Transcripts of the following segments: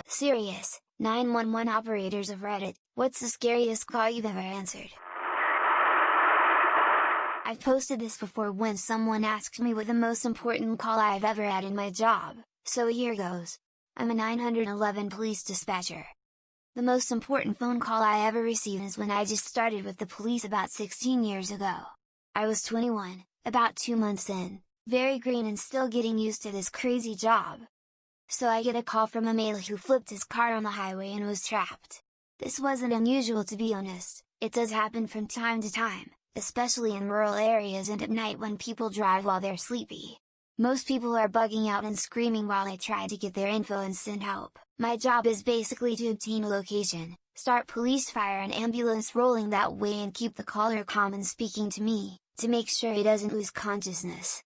Serious, 911 operators of Reddit, what's the scariest call you've ever answered? I've posted this before when someone asked me what the most important call I've ever had in my job, so here goes. I'm a 911 police dispatcher. The most important phone call I ever received is when I just started with the police about 16 years ago. I was 21, about 2 months in, very green and still getting used to this crazy job. So I get a call from a male who flipped his car on the highway and was trapped. This wasn't unusual, to be honest, it does happen from time to time, especially in rural areas and at night when people drive while they're sleepy. Most people are bugging out and screaming while I try to get their info and send help. My job is basically to obtain a location, start police, fire and ambulance rolling that way, and keep the caller calm and speaking to me, to make sure he doesn't lose consciousness.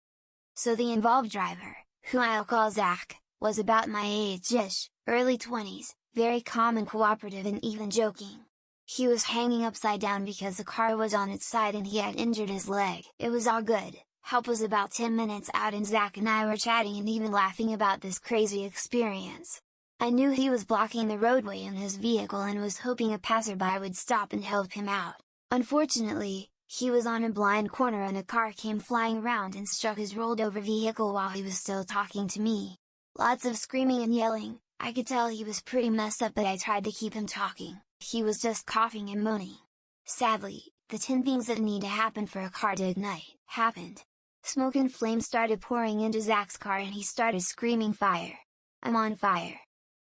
So the involved driver, who I'll call Zach, was about my age-ish, early 20s, very calm and cooperative and even joking. He was hanging upside down because the car was on its side and he had injured his leg. It was all good, help was about 10 minutes out and Zach and I were chatting and even laughing about this crazy experience. I knew he was blocking the roadway in his vehicle and was hoping a passerby would stop and help him out. Unfortunately, he was on a blind corner and a car came flying around and struck his rolled over vehicle while he was still talking to me. Lots of screaming and yelling. I could tell he was pretty messed up, but I tried to keep him talking. He was just coughing and moaning. Sadly, the 10 things that need to happen for a car to ignite, happened. Smoke and flames started pouring into Zach's car and he started screaming, "Fire! I'm on fire!"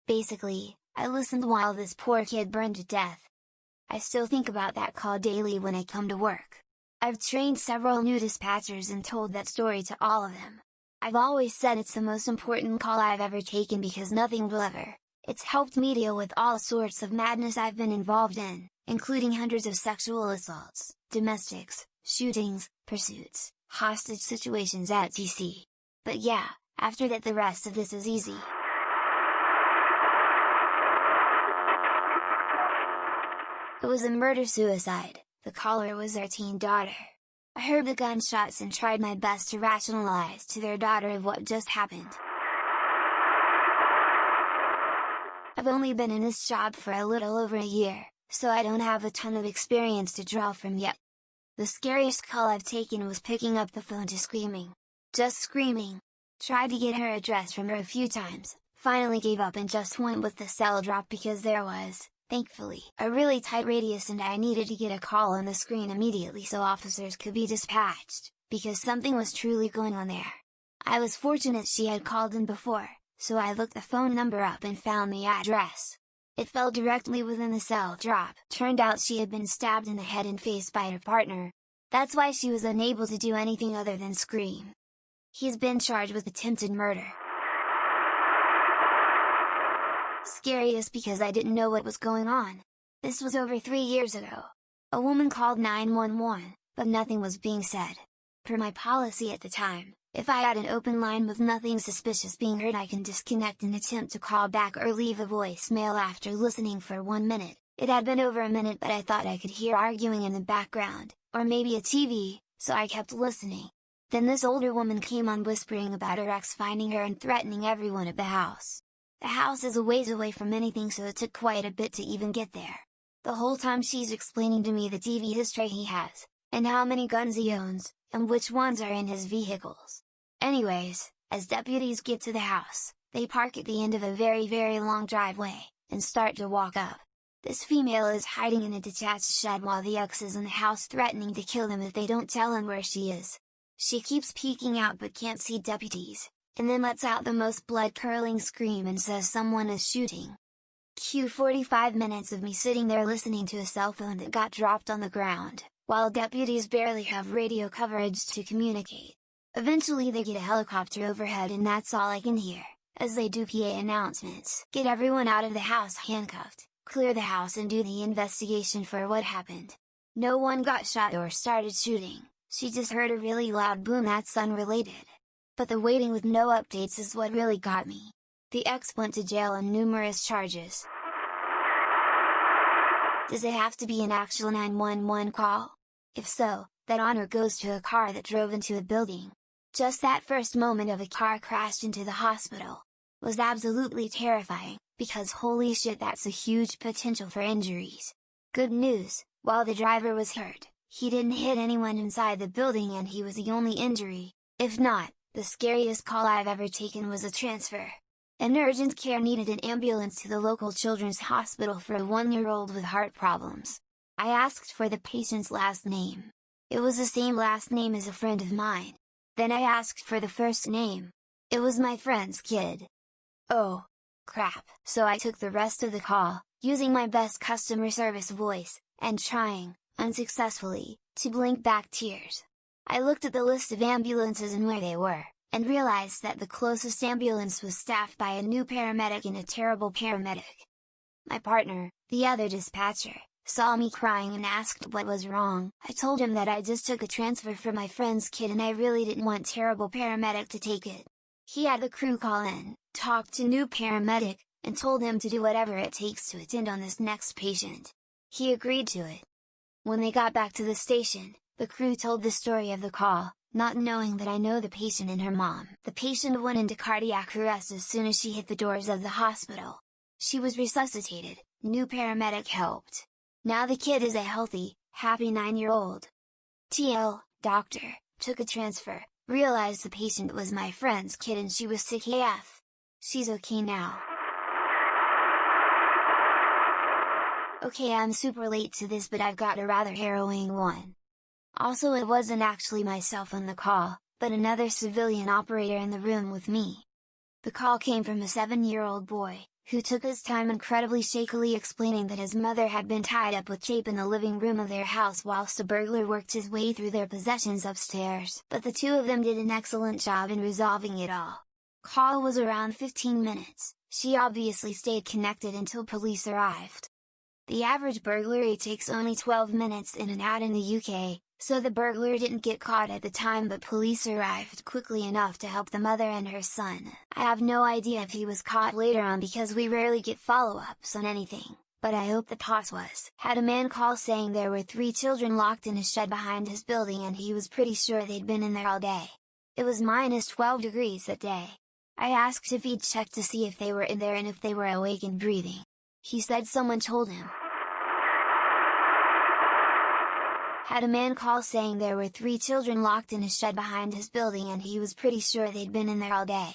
Basically, I listened while this poor kid burned to death. I still think about that call daily when I come to work. I've trained several new dispatchers and told that story to all of them. I've always said it's the most important call I've ever taken because nothing will ever. It's helped me deal with all sorts of madness I've been involved in, including hundreds of sexual assaults, domestics, shootings, pursuits, hostage situations etc. But yeah, after that the rest of this is easy. It was a murder-suicide. The caller was their teen daughter. I heard the gunshots and tried my best to rationalize to their daughter of what just happened. I've only been in this job for a little over a year, so I don't have a ton of experience to draw from yet. The scariest call I've taken was picking up the phone to screaming. Just screaming. Tried to get her address from her a few times, finally gave up and just went with the cell drop because there was, thankfully, a really tight radius and I needed to get a call on the screen immediately so officers could be dispatched, because something was truly going on there. I was fortunate she had called in before, so I looked the phone number up and found the address. It fell directly within the cell drop. Turned out she had been stabbed in the head and face by her partner. That's why she was unable to do anything other than scream. He's been charged with attempted murder. Scariest because I didn't know what was going on. This was over 3 years ago. A woman called 911, but nothing was being said. Per my policy at the time, if I had an open line with nothing suspicious being heard, I can disconnect and attempt to call back or leave a voicemail after listening for 1 minute. It had been over a minute, but I thought I could hear arguing in the background, or maybe a TV, so I kept listening. Then this older woman came on whispering about her ex finding her and threatening everyone at the house. The house is a ways away from anything, so it took quite a bit to even get there. The whole time she's explaining to me the TV history he has, and how many guns he owns, and which ones are in his vehicles. Anyways, as deputies get to the house, they park at the end of a very long driveway, and start to walk up. This female is hiding in a detached shed while the ex is in the house threatening to kill them if they don't tell him where she is. She keeps peeking out but can't see deputies, and then lets out the most blood-curdling scream and says someone is shooting. Cue 45 minutes of me sitting there listening to a cell phone that got dropped on the ground, while deputies barely have radio coverage to communicate. Eventually they get a helicopter overhead and that's all I can hear, as they do PA announcements. Get everyone out of the house handcuffed, clear the house and do the investigation for what happened. No one got shot or started shooting, she just heard a really loud boom that's unrelated. But the waiting with no updates is what really got me. The ex went to jail on numerous charges. Does it have to be an actual 911 call? If so, that honor goes to a car that drove into a building. Just that first moment of a car crashed into the hospital. was absolutely terrifying, because holy shit, that's a huge potential for injuries. Good news, while the driver was hurt, he didn't hit anyone inside the building and he was the only injury. If not, the scariest call I've ever taken was a transfer. An urgent care needed an ambulance to the local children's hospital for a 1-year-old with heart problems. I asked for the patient's last name. It was the same last name as a friend of mine. Then I asked for the first name. It was my friend's kid. Oh, crap! So I took the rest of the call, using my best customer service voice, and trying, unsuccessfully, to blink back tears. I looked at the list of ambulances and where they were, and realized that the closest ambulance was staffed by a new paramedic and a terrible paramedic. My partner, the other dispatcher, saw me crying and asked what was wrong. I told him that I just took a transfer for my friend's kid and I really didn't want terrible paramedic to take it. He had the crew call in, talked to new paramedic, and told him to do whatever it takes to attend on this next patient. He agreed to it. When they got back to the station, the crew told the story of the call, not knowing that I know the patient and her mom. The patient went into cardiac arrest as soon as she hit the doors of the hospital. She was resuscitated, new paramedic helped. Now the kid is a healthy, happy 9-year-old. TL, doctor, took a transfer, realized the patient was my friend's kid and she was sick AF. She's okay now. Okay, I'm super late to this, but I've got a rather harrowing one. Also, it wasn't actually myself on the call, but another civilian operator in the room with me. The call came from a 7-year-old boy, who took his time incredibly shakily explaining that his mother had been tied up with tape in the living room of their house whilst a burglar worked his way through their possessions upstairs. But the two of them did an excellent job in resolving it all. Call was around 15 minutes, she obviously stayed connected until police arrived. The average burglary takes only 12 minutes in and out in the UK, so the burglar didn't get caught at the time, but police arrived quickly enough to help the mother and her son. I have no idea if he was caught later on because we rarely get follow-ups on anything, but I hope the boss was. Had a man call saying there were 3 children locked in a shed behind his building and he was pretty sure they'd been in there all day. It was minus 12 degrees that day. I asked if he'd checked to see if they were in there and if they were awake and breathing. He said someone told him. Had a man call saying there were 3 children locked in a shed behind his building and he was pretty sure they'd been in there all day.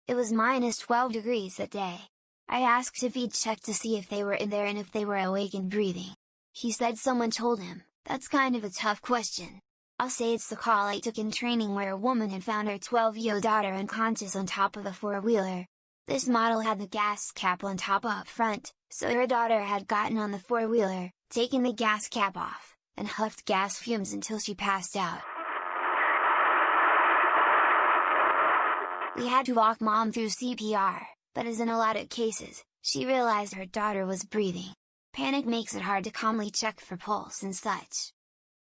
It was minus 12 degrees that day. I asked if he'd checked to see if they were in there and if they were awake and breathing. He said someone told him. That's kind of a tough question. I'll say it's the call I took in training where a woman had found her 12-year-old daughter unconscious on top of a 4-wheeler. This model had the gas cap on top up front, so her daughter had gotten on the 4-wheeler, taken the gas cap off, and huffed gas fumes until she passed out. We had to walk mom through CPR, but as in a lot of cases, she realized her daughter was breathing. Panic makes it hard to calmly check for pulse and such.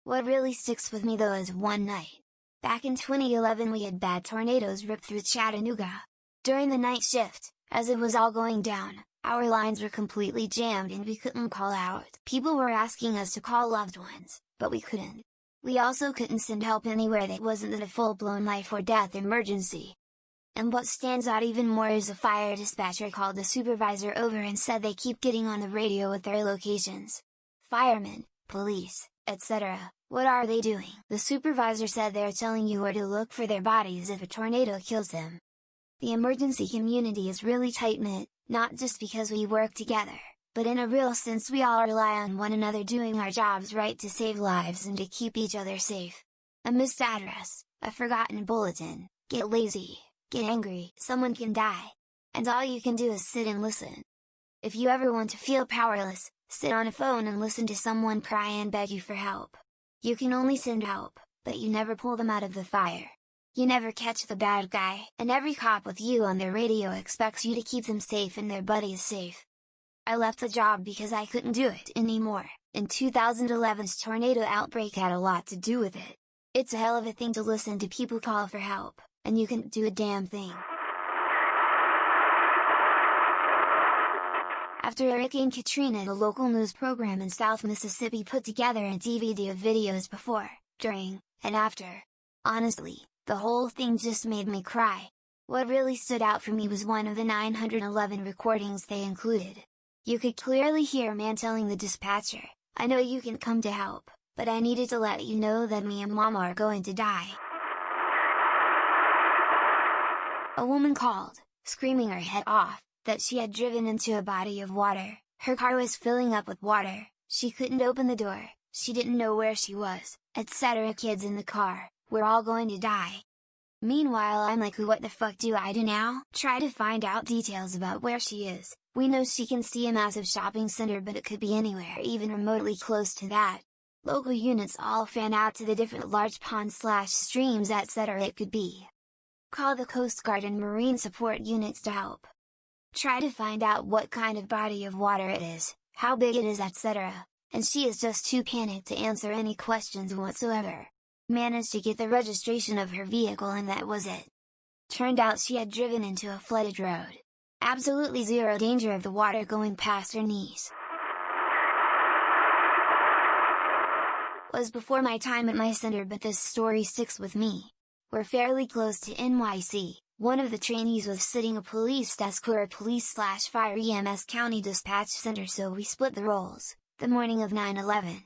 What really sticks with me though is one night. Back in 2011 we had bad tornadoes rip through Chattanooga. During the night shift, as it was all going down, our lines were completely jammed and we couldn't call out. People were asking us to call loved ones, but we couldn't. We also couldn't send help anywhere that wasn't a full-blown life or death emergency. And what stands out even more is a fire dispatcher called the supervisor over and said they keep getting on the radio with their locations. Firemen, police, etc. What are they doing? The supervisor said they're telling you where to look for their bodies if a tornado kills them. The emergency community is really tight-knit, not just because we work together, but in a real sense we all rely on one another doing our jobs right to save lives and to keep each other safe. A missed address, a forgotten bulletin, get lazy, get angry, someone can die. And all you can do is sit and listen. If you ever want to feel powerless, sit on a phone and listen to someone cry and beg you for help. You can only send help, but you never pull them out of the fire. You never catch the bad guy, and every cop with you on their radio expects you to keep them safe and their buddies safe. I left the job because I couldn't do it anymore, and 2011's tornado outbreak had a lot to do with it. It's a hell of a thing to listen to people call for help, and you can't do a damn thing. After Hurricane Katrina, the local news program in South Mississippi put together a DVD of videos before, during, and after. Honestly, the whole thing just made me cry. What really stood out for me was one of the 911 recordings they included. You could clearly hear a man telling the dispatcher, "I know you can come to help, but I needed to let you know that me and Mama are going to die." A woman called, screaming her head off, that she had driven into a body of water, her car was filling up with water, she couldn't open the door, she didn't know where she was, etc. Kids in the car, we're all going to die. Meanwhile I'm like, what the fuck do I do now? Try to find out details about where she is. We know she can see a massive shopping center, but it could be anywhere even remotely close to that. Local units all fan out to the different large ponds/streams etc. it could be. Call the Coast Guard and Marine Support units to help. Try to find out what kind of body of water it is, how big it is etc. And she is just too panicked to answer any questions whatsoever. Managed to get the registration of her vehicle and that was it. Turned out she had driven into a flooded road. Absolutely zero danger of the water going past her knees. Was before my time at my center, but this story sticks with me. We're fairly close to NYC, one of the trainees was sitting a police desk or a police/fire EMS county dispatch center, so we split the roles, the morning of 9/11.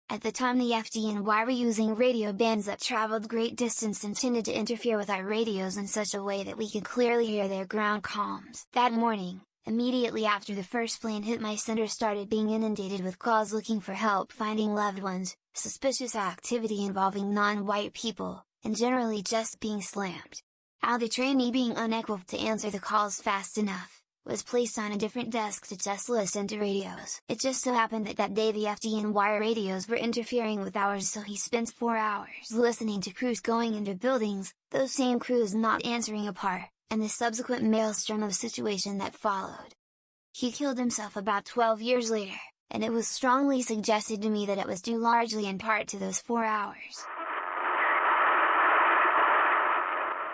At the time the FDNY were using radio bands that traveled great distance and tended to interfere with our radios in such a way that we could clearly hear their ground comms. That morning, immediately after the first plane hit, my center started being inundated with calls looking for help finding loved ones, suspicious activity involving non-white people, and generally just being slammed. How the trainee, being unequipped to answer the calls fast enough, was placed on a different desk to just listen to radios. It just so happened that that day the FDNY radios were interfering with ours, so he spent 4 hours listening to crews going into buildings, those same crews not answering a par, and the subsequent maelstrom of situation that followed. He killed himself about 12 years later, and it was strongly suggested to me that it was due largely in part to those 4 hours.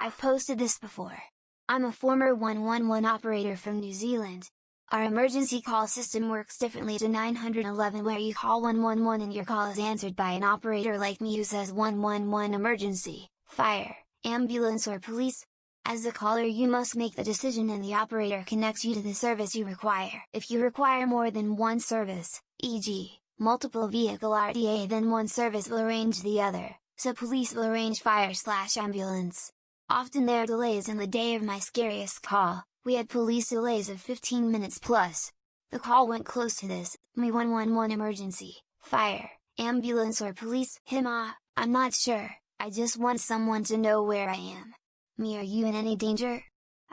I've posted this before. I'm a former 111 operator from New Zealand. Our emergency call system works differently to 911, where you call 111 and your call is answered by an operator like me who says 111 emergency, fire, ambulance or police. As the caller you must make the decision and the operator connects you to the service you require. If you require more than one service, e.g., multiple vehicle RDA, then one service will arrange the other, so police will arrange fire/ambulance. Often there are delays. In the day of my scariest call, we had police delays of 15 minutes plus. The call went close to this, me 111 emergency, fire, ambulance or police. I'm not sure, I just want someone to know where I am. Me, are you in any danger?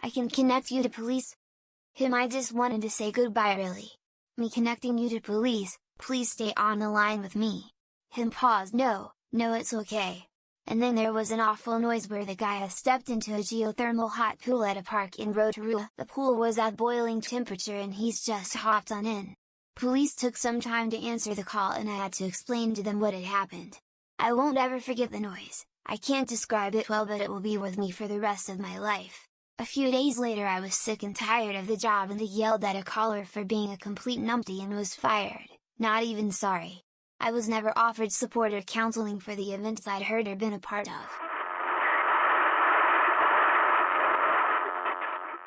I can connect you to police. I just wanted to say goodbye really. Me, connecting you to police, please stay on the line with me. Pause. No, it's okay. And then there was an awful noise where the guy has stepped into a geothermal hot pool at a park in Rotorua. The pool was at boiling temperature and he's just hopped on in. Police took some time to answer the call and I had to explain to them what had happened. I won't ever forget the noise. I can't describe it well, but it will be with me for the rest of my life. A few days later I was sick and tired of the job and I yelled at a caller for being a complete numpty and was fired, not even sorry. I was never offered support or counseling for the events I'd heard or been a part of.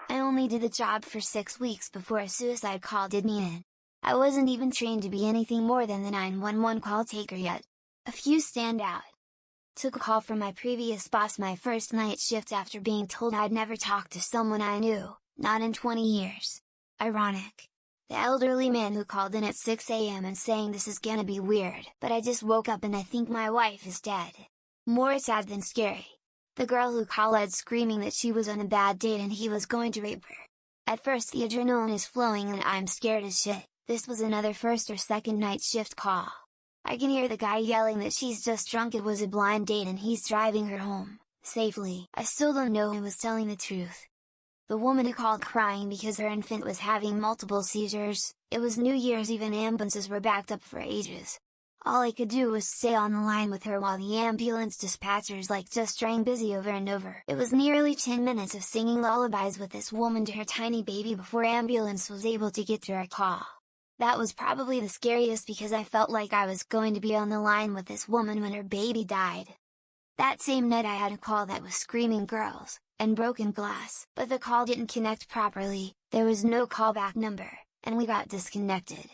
I only did the job for 6 weeks before a suicide call did me in. I wasn't even trained to be anything more than the 911 call taker yet. A few stand out. Took a call from my previous boss my first night shift after being told I'd never talked to someone I knew, not in 20 years. Ironic. The elderly man who called in at 6 a.m. and saying this is gonna be weird, but I just woke up and I think my wife is dead. More sad than scary. The girl who called screaming that she was on a bad date and he was going to rape her. At first the adrenaline is flowing and I'm scared as shit. This was another first or second night shift call. I can hear the guy yelling that she's just drunk, it was a blind date and he's driving her home, safely. I still don't know who was telling the truth. The woman who called crying because her infant was having multiple seizures. It was New Year's Eve and ambulances were backed up for ages. All I could do was stay on the line with her while the ambulance dispatchers just rang busy over and over. It was nearly 10 minutes of singing lullabies with this woman to her tiny baby before ambulance was able to get to our call. That was probably the scariest because I felt like I was going to be on the line with this woman when her baby died. That same night I had a call that was screaming girls, and broken glass. But the call didn't connect properly, there was no callback number, and we got disconnected.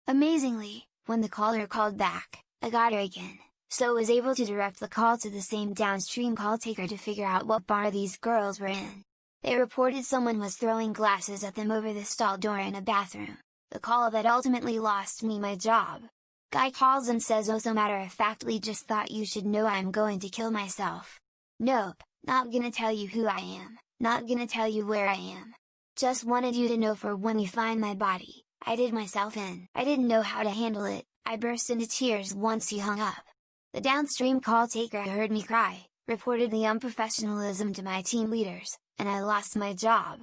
Amazingly, when the caller called back, I got her again, so was able to direct the call to the same downstream call taker to figure out what bar these girls were in. They reported someone was throwing glasses at them over the stall door in a bathroom, the call that ultimately lost me my job. Guy calls and says, "Oh, so matter-of-factly, just thought you should know I'm going to kill myself. Nope, not gonna tell you who I am, not gonna tell you where I am. Just wanted you to know for when you find my body, I did myself in." I didn't know how to handle it, I burst into tears once he hung up. The downstream call taker heard me cry, reported the unprofessionalism to my team leaders, and I lost my job.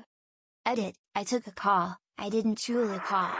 Edit: I took a call, I didn't truly call.